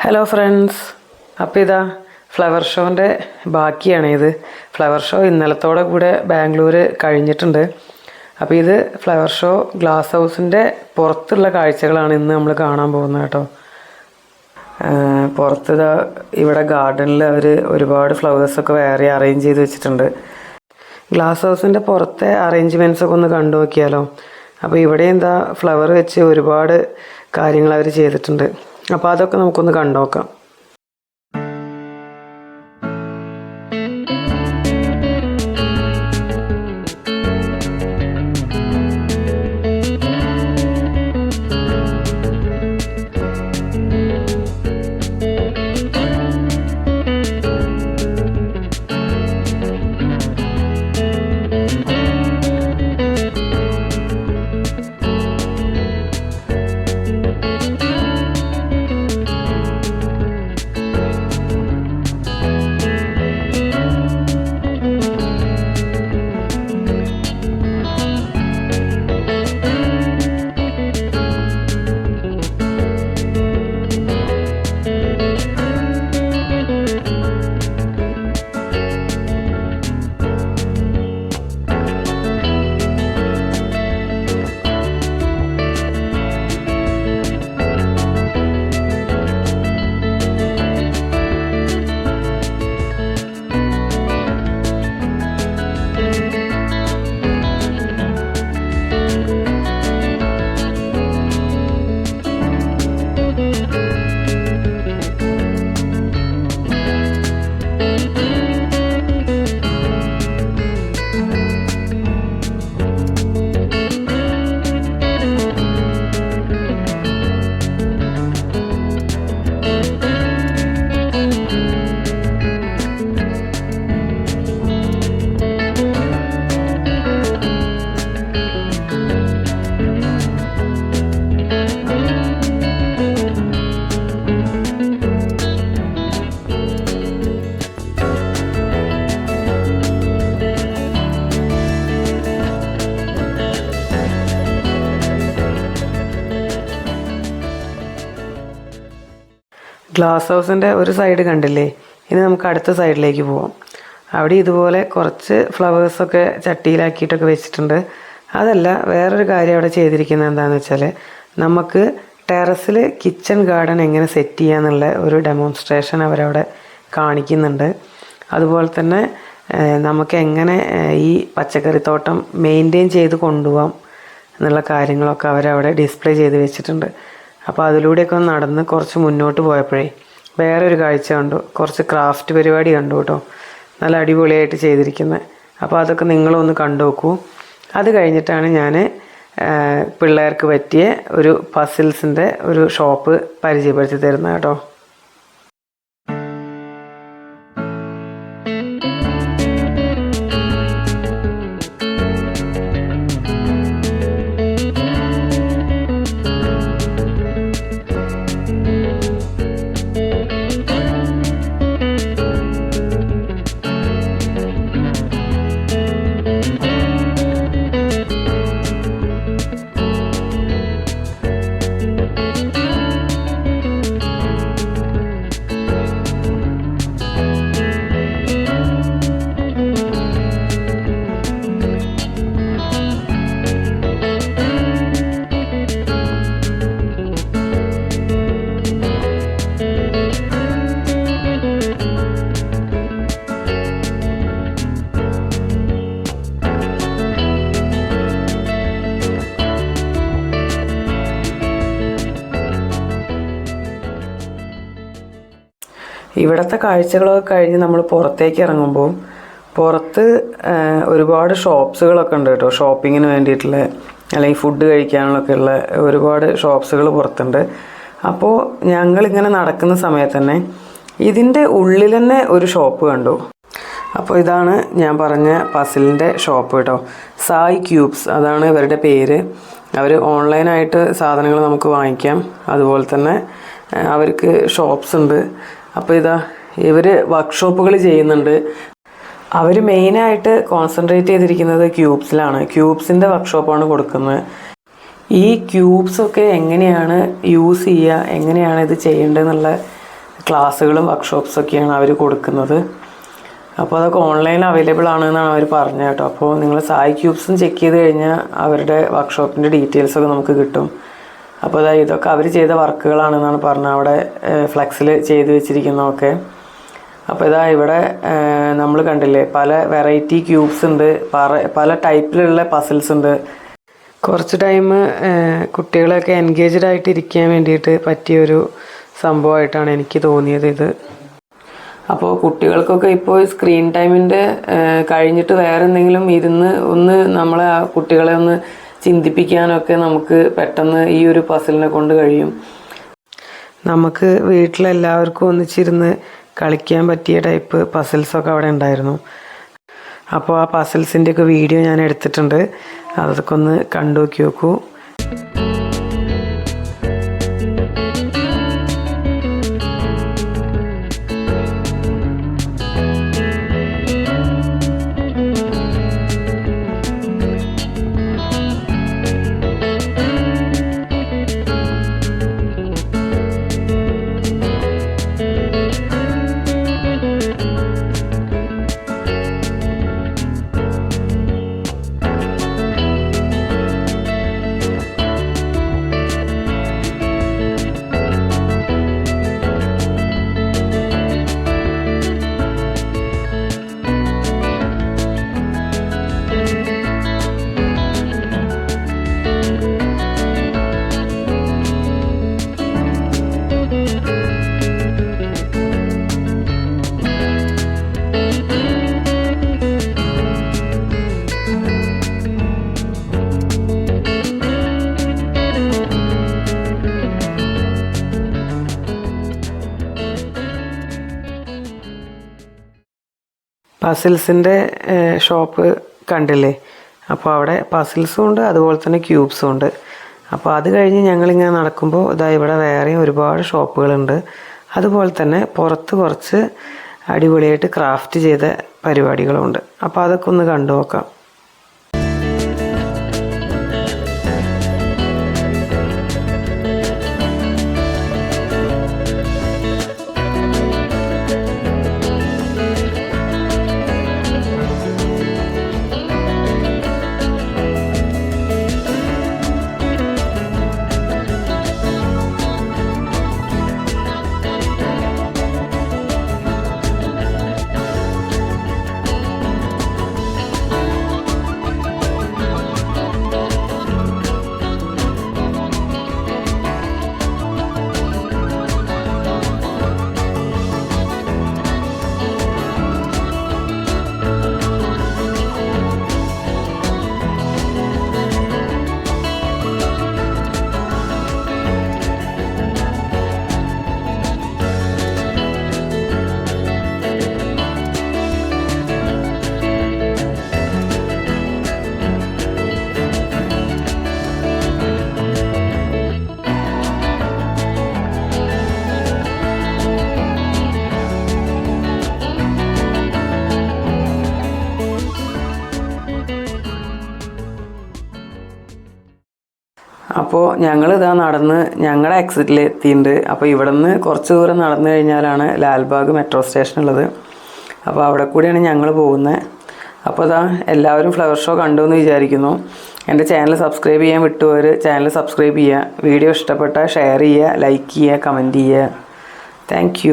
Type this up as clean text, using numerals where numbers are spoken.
Hello friends, അപ്പോൾ ഇതാ flower ഷോൻ്റെ ബാക്കിയാണിത്. Flower show ഇന്നലത്തോടെ കൂടെ ബാംഗ്ലൂർ കഴിഞ്ഞിട്ടുണ്ട്. അപ്പോൾ ഇത് ഫ്ലവർ ഷോ ഗ്ലാസ് ഹൗസിൻ്റെ പുറത്തുള്ള കാഴ്ചകളാണ് ഇന്ന് നമ്മൾ കാണാൻ പോകുന്നത് കേട്ടോ. പുറത്ത് ഇവിടെ ഗാർഡനിൽ അവർ ഒരുപാട് ഫ്ലവേഴ്സൊക്കെ വേറെ അറേഞ്ച് ചെയ്ത് വെച്ചിട്ടുണ്ട്. ഗ്ലാസ് ഹൗസിൻ്റെ പുറത്തെ അറേഞ്ച്മെൻറ്റ്സൊക്കെ ഒന്ന് കണ്ടു നോക്കിയാലോ. അപ്പോൾ ഇവിടെ എന്താ ഫ്ലവർ വെച്ച് ഒരുപാട് കാര്യങ്ങൾ അവർ ചെയ്തിട്ടുണ്ട്. അപ്പോൾ അതൊക്കെ നമുക്കൊന്ന് കണ്ടു നോക്കാം. ഗ്ലാസ് ഹൗസിൻ്റെ ഒരു സൈഡ് കണ്ടില്ലേ, ഇനി നമുക്ക് അടുത്ത സൈഡിലേക്ക് പോവാം. അവിടെ ഇതുപോലെ കുറച്ച് ഫ്ലവേഴ്സൊക്കെ ചട്ടിയിലാക്കിയിട്ടൊക്കെ വെച്ചിട്ടുണ്ട്. അതല്ല, വേറൊരു കാര്യം അവിടെ ചെയ്തിരിക്കുന്നത് എന്താണെന്ന് വെച്ചാൽ, നമുക്ക് ടെറസിൽ കിച്ചൺ ഗാർഡൻ എങ്ങനെ സെറ്റ് ചെയ്യാന്നുള്ള ഒരു ഡെമോൺസ്ട്രേഷൻ അവരവിടെ കാണിക്കുന്നുണ്ട്. അതുപോലെ തന്നെ നമുക്ക് എങ്ങനെ ഈ പച്ചക്കറിത്തോട്ടം മെയിൻറ്റെയിൻ ചെയ്ത് കൊണ്ടുപോകാം എന്നുള്ള കാര്യങ്ങളൊക്കെ അവരവിടെ ഡിസ്പ്ലേ ചെയ്ത് വെച്ചിട്ടുണ്ട്. അപ്പോൾ അതിലൂടെയൊക്കെ ഒന്ന് നടന്ന് കുറച്ച് മുന്നോട്ട് പോയപ്പോഴേ വേറൊരു കാഴ്ച കണ്ടു. കുറച്ച് ക്രാഫ്റ്റ് പരിപാടി കണ്ടു കേട്ടോ, നല്ല അടിപൊളിയായിട്ട് ചെയ്തിരിക്കുന്നത്. അപ്പോൾ അതൊക്കെ നിങ്ങളൊന്ന് കണ്ടു നോക്കൂ. അത് കഴിഞ്ഞിട്ടാണ് ഞാൻ പിള്ളേർക്ക് പറ്റിയ ഒരു പസിൽസിൻ്റെ ഒരു ഷോപ്പ് പരിചയപ്പെടുത്തി തരുന്നത് കേട്ടോ. ഇവിടുത്തെ കാഴ്ചകളൊക്കെ കഴിഞ്ഞ് നമ്മൾ പുറത്തേക്ക് ഇറങ്ങുമ്പോൾ പുറത്ത് ഒരുപാട് ഷോപ്സുകളൊക്കെ ഉണ്ട് കേട്ടോ. ഷോപ്പിങ്ങിന് വേണ്ടിയിട്ടുള്ള അല്ലെങ്കിൽ ഫുഡ് കഴിക്കാനുള്ളൊക്കെ ഉള്ള ഒരുപാട് ഷോപ്സുകൾ പുറത്തുണ്ട്. അപ്പോൾ ഞങ്ങളിങ്ങനെ നടക്കുന്ന സമയത്ത് തന്നെ ഇതിൻ്റെ ഉള്ളിൽ തന്നെ ഒരു ഷോപ്പ് കണ്ടു. അപ്പോൾ ഇതാണ് ഞാൻ പറഞ്ഞ പസിലിൻ്റെ ഷോപ്പ് കേട്ടോ. സായ് ക്യൂബ്സ് അതാണ് ഇവരുടെ പേര്. അവർ ഓൺലൈനായിട്ട് സാധനങ്ങൾ നമുക്ക് വാങ്ങിക്കാം. അതുപോലെ തന്നെ അവർക്ക് ഷോപ്സ് ഉണ്ട്. അപ്പോൾ ഇതാ ഇവർ വർക്ക്ഷോപ്പുകൾ ചെയ്യുന്നുണ്ട്. അവർ മെയിനായിട്ട് കോൺസെൻട്രേറ്റ് ചെയ്തിരിക്കുന്നത് ക്യൂബ്സിലാണ്. ക്യൂബ്സിൻ്റെ വർക്ക്ഷോപ്പാണ് കൊടുക്കുന്നത്. ഈ ക്യൂബ്സൊക്കെ എങ്ങനെയാണ് യൂസ് ചെയ്യുക, എങ്ങനെയാണ് ഇത് ചെയ്യേണ്ടതെന്നുള്ള ക്ലാസ്സുകളും വർക്ക്ഷോപ്സൊക്കെയാണ് അവർ കൊടുക്കുന്നത്. അപ്പോൾ അതൊക്കെ ഓൺലൈനിൽ അവൈലബിൾ ആണെന്നാണ് അവർ പറഞ്ഞത് കേട്ടോ. അപ്പോൾ നിങ്ങൾ സായി ക്യൂബ്സും ചെക്ക് ചെയ്ത് കഴിഞ്ഞാൽ അവരുടെ വർക്ക്ഷോപ്പിൻ്റെ ഡീറ്റെയിൽസൊക്കെ നമുക്ക് കിട്ടും. അപ്പോൾ ഇതൊക്കെ അവർ ചെയ്ത വർക്കുകളാണെന്നാണ് പറഞ്ഞത്, അവിടെ ഫ്ലെക്സിൽ ചെയ്ത് വെച്ചിരിക്കുന്നതൊക്കെ. അപ്പോൾ ഇവിടെ നമ്മൾ കണ്ടില്ലേ, പല വെറൈറ്റി ക്യൂബ്സ് ഉണ്ട്, പല ടൈപ്പിലുള്ള പസിൽസ് ഉണ്ട്. കുറച്ച് ടൈം കുട്ടികളൊക്കെ എൻഗേജ്ഡ് ആയിട്ട് ഇരിക്കാൻ വേണ്ടിയിട്ട് പറ്റിയൊരു സംഭവമായിട്ടാണ് എനിക്ക് തോന്നിയത് ഇത്. അപ്പോൾ കുട്ടികൾക്കൊക്കെ ഇപ്പോൾ സ്ക്രീൻ ടൈമിൻ്റെ കഴിഞ്ഞിട്ട് വേറെ എന്തെങ്കിലും ഇരുന്ന് ഒന്ന് നമ്മളെ ആ കുട്ടികളെ ഒന്ന് ചിന്തിപ്പിക്കാനൊക്കെ നമുക്ക് പെട്ടെന്ന് ഈ ഒരു പസിലിനെ കൊണ്ട് കഴിയും. നമുക്ക് വീട്ടിലെല്ലാവർക്കും ഒന്നിച്ചിരുന്ന് കളിക്കാൻ പറ്റിയ ടൈപ്പ് പസിൽസൊക്കെ അവിടെ ഉണ്ടായിരുന്നു. അപ്പോൾ ആ പസിൽസിൻ്റെയൊക്കെ വീഡിയോ ഞാൻ എടുത്തിട്ടുണ്ട്, അതൊക്കെ ഒന്ന് കണ്ടു നോക്കൂ. പസിൽസിൻ്റെ ഷോപ്പ് കണ്ടില്ലേ? അപ്പോൾ അവിടെ പസിൽസും ഉണ്ട്, അതുപോലെ തന്നെ ക്യൂബ്സും ഉണ്ട്. അപ്പോൾ അത് കഴിഞ്ഞ് ഞങ്ങളിങ്ങനെ നടക്കുമ്പോൾ ഇവിടെ വേറെയും ഒരുപാട് ഷോപ്പുകളുണ്ട്. അതുപോലെ തന്നെ പുറത്ത് കുറച്ച് അടിപൊളിയായിട്ട് ക്രാഫ്റ്റ് ചെയ്ത പരിപാടികളുമുണ്ട്. അപ്പോൾ അതൊക്കെ ഒന്ന് കണ്ടു നോക്കാം. അപ്പോൾ ഞങ്ങളിതാ നടന്ന് ഞങ്ങളുടെ എക്സിറ്റിൽ എത്തിയിട്ടുണ്ട്. അപ്പോൾ ഇവിടെ നിന്ന് കുറച്ച് ദൂരം നടന്നു കഴിഞ്ഞാലാണ് ലാൽബാഗ് മെട്രോ സ്റ്റേഷൻ ഉള്ളത്. അപ്പോൾ അവിടെ കൂടിയാണ് ഞങ്ങൾ പോകുന്നത്. അപ്പോൾ എല്ലാവരും ഫ്ലവർ ഷോ കണ്ടു എന്ന് വിചാരിക്കുന്നു. എൻ്റെ ചാനൽ സബ്സ്ക്രൈബ് ചെയ്യാൻ വിട്ടുപോയവർ ചാനൽ സബ്സ്ക്രൈബ് ചെയ്യുക. വീഡിയോ ഇഷ്ടപ്പെട്ടാൽ ഷെയർ ചെയ്യുക, ലൈക്ക് ചെയ്യുക, കമൻറ്റ് ചെയ്യുക. താങ്ക്